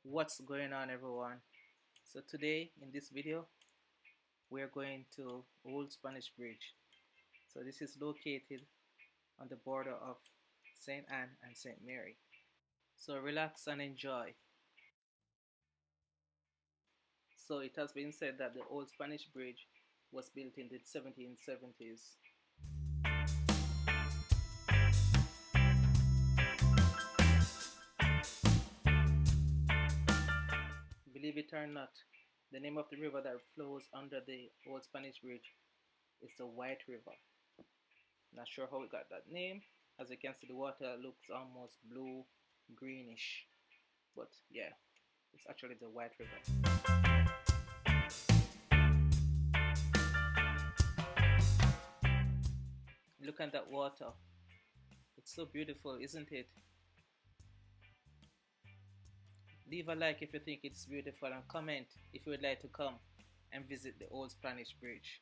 What's going on, everyone? So today in this video we're going to Old Spanish Bridge. So this is located on the border of St. Anne and St. Mary. So relax and enjoy. So it has been said that the Old Spanish Bridge was built in the 1770s. Believe it or not, the name of the river that flows under the Old Spanish Bridge is the White River. Not sure how it got that name. As you can see, the water looks almost blue, greenish. But yeah, it's actually the White River. Look at that water. It's so beautiful, isn't it? Leave a like if you think it's beautiful and comment if you would like to come and visit the Old Spanish Bridge.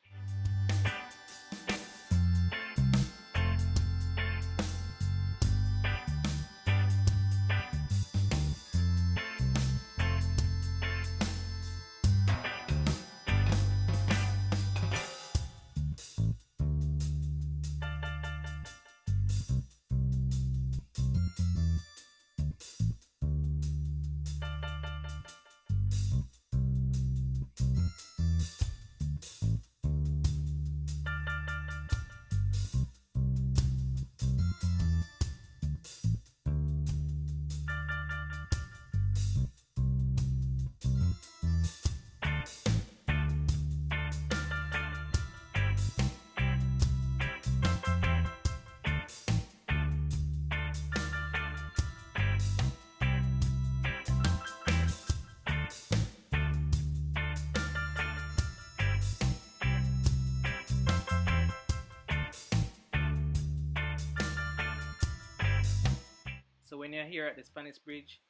So when you're here at the Spanish Bridge,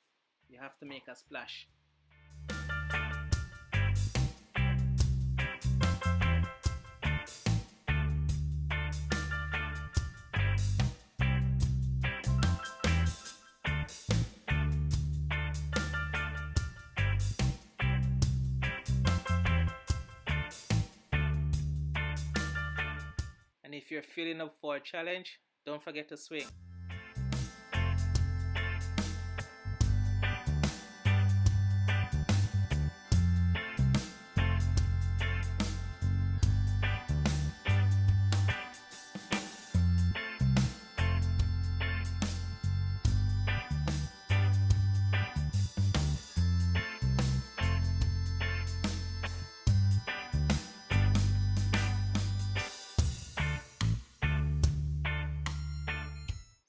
you have to make a splash. And if you're feeling up for a challenge, don't forget to swing.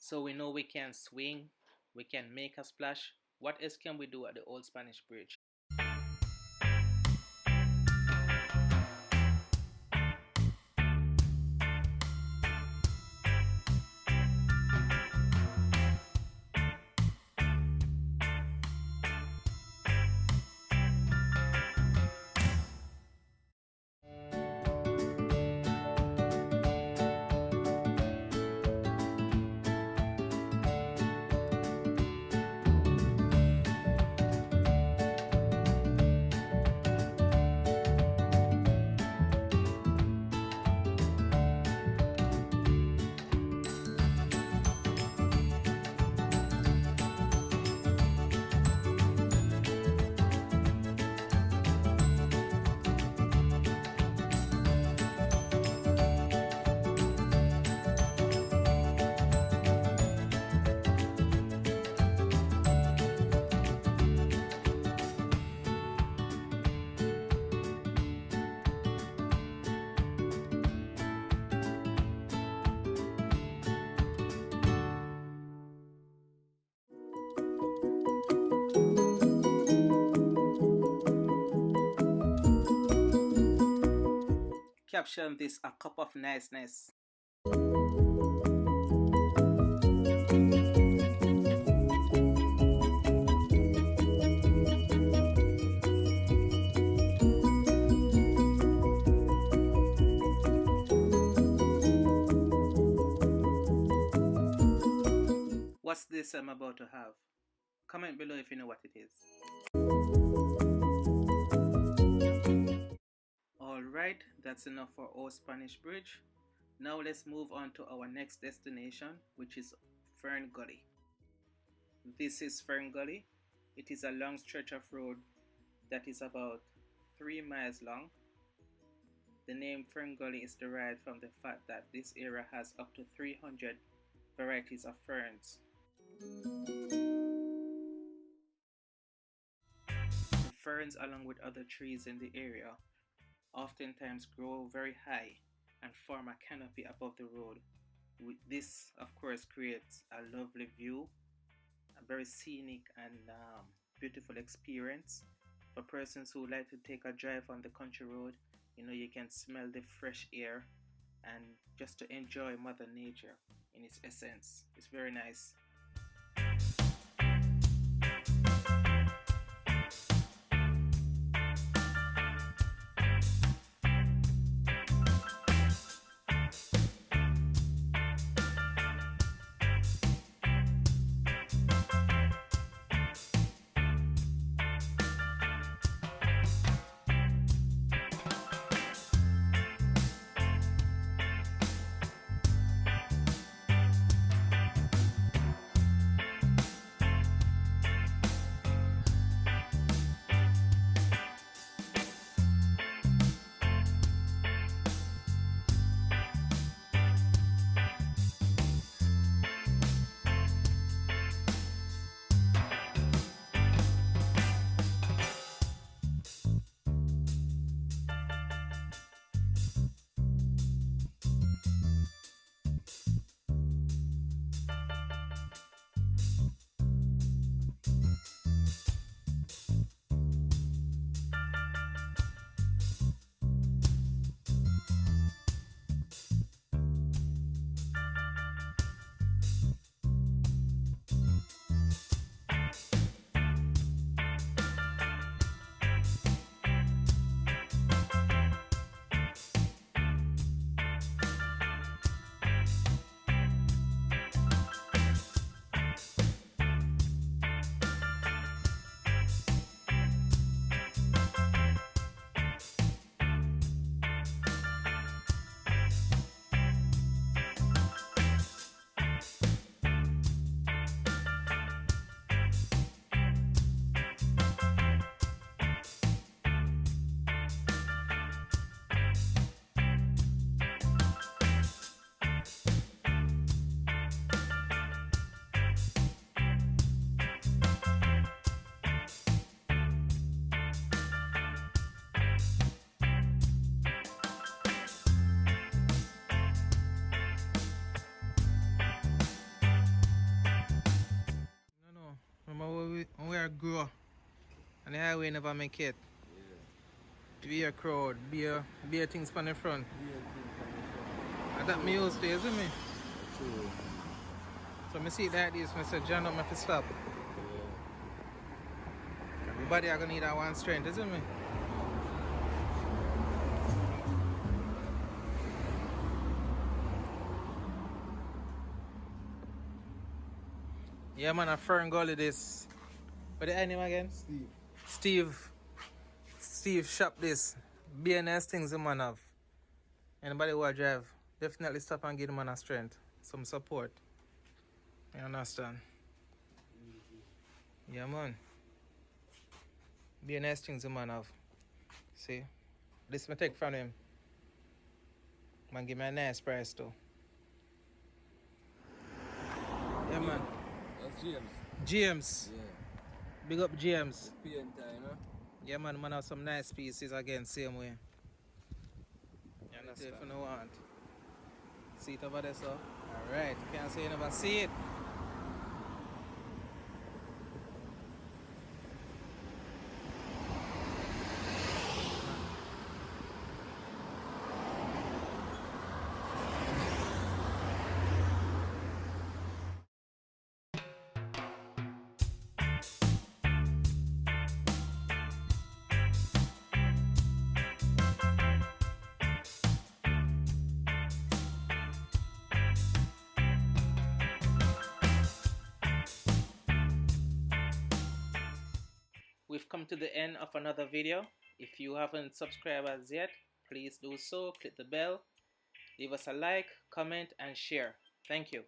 So we know we can swing, we can make a splash. What else can we do at the Old Spanish Bridge? Caption this a cup of niceness. What's this I'm about to have? Comment below if you know what it is. Alright, that's enough for Old Spanish Bridge. Now let's move on to our next destination, which is Fern Gully. This is Fern Gully. It is a long stretch of road that is about 3 miles long. The name Fern Gully is derived from the fact that this area has up to 300 varieties of ferns. The ferns, along with other trees in the area, oftentimes grow very high and form a canopy above the road. This, of course, creates a lovely view, a very scenic and beautiful experience for persons who like to take a drive on the country road. You know, you can smell the fresh air and just to enjoy Mother Nature in its essence. It's very nice. When we are grow and the highway never make it. Yeah. Be a crowd, be a things on the front. And that me used to, isn't me? True. So I see it like this, I say John, I have to stop. Yeah. Everybody are gonna need that one strength, isn't me? Yeah man, a Fern Gully this. What the name again? Steve shop this. BNS things the man have. Anybody who drive, definitely stop and give the man a strength. Some support. You understand? Yeah man. BNS things the man have. See? This I take from him. Man give me a nice price too. Yeah man. That's James. James. Yeah. Big up James. Painter, you know? Yeah man, man have some nice pieces again, same way. You understand if you don't want. See it over there, so? Alright, you can't say you never see it. we've come to the end of another video. If you haven't subscribed as yet, please do so. Click the bell, leave us a like, comment, and share. Thank you.